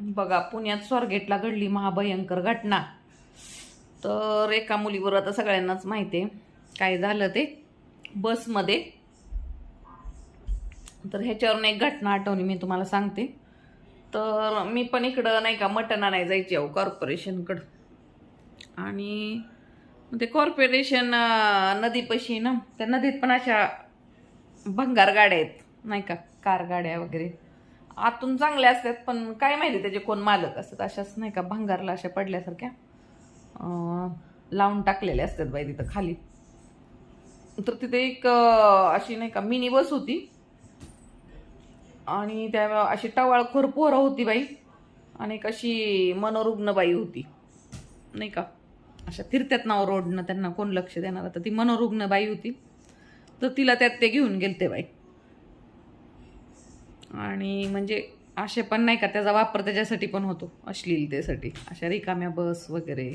बघा, पुण्यात स्वारगेटला घडली महाभयंकर घटना. तर एका मुलीवर आता सगळ्यांनाच माहिती आहे काय झालं ते बसमध्ये. तर ह्याच्यावरून एक घटना आठवणी मी तुम्हाला सांगते. तर मी पण इकडं नाही का मटण आणायला जायची अहो कॉर्पोरेशनकडं. आणि ते कॉर्पोरेशन नदीपाशी ना, त्या नदीत पण अशा भंगार गाड्या आहेत नाही का, कार गाड्या वगैरे. आतून चांगल्या असतात पण काय माहिती त्याचे कोण मालक असतात, अशाच नाही का भंगारला अशा पडल्यासारख्या लावून टाकलेल्या असतात बाई तिथं खाली. तर तिथे एक अशी नाही का मिनी बस होती आणि त्या अशी टवाळखोर पोरं होती बाई आणि एक अशी मनोरुग्ण बाई होती नाही का. अशा फिरत्यात नाव रोडनं, त्यांना कोण लक्ष देणार. तर ती मनोरुग्ण बाई होती, तर तिला त्यात ते घेऊन गेलते बाई. आणि म्हणजे असे पण नाही का त्याचा वापर त्याच्यासाठी पण होतो, अश्लीलतेसाठी. अशा रिकाम्या बस वगैरे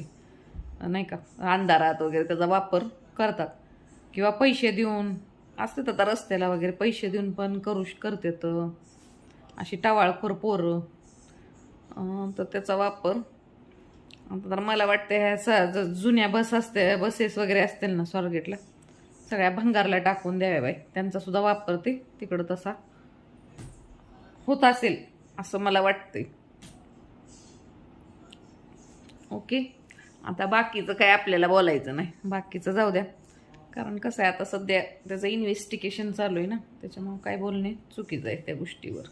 नाही का अंधारात वगैरे त्याचा वापर करतात, किंवा पैसे देऊन असतात आता रस्त्याला वगैरे पैसे देऊन पण करतात अशी टवाळखोर पोरं. तर त्याचा वापर तर मला वाटतं ह्या जुन्या बसेस वगैरे असतील ना स्वारगेटला, सगळ्या भंगारला टाकून द्याव्या बाई. त्यांचा सुद्धा वापर ते तिकडं तसा होत असेल असं मला वाटतंय. ओके, आता बाकीचं काय आपल्याला बोलायचं नाही, बाकीचं जाऊ द्या. कारण कसं आहे आता सध्या त्याचं इन्व्हेस्टिगेशन चालू आहे ना, त्याच्यामुळे काय बोलणे चुकीचं आहे त्या गोष्टीवर.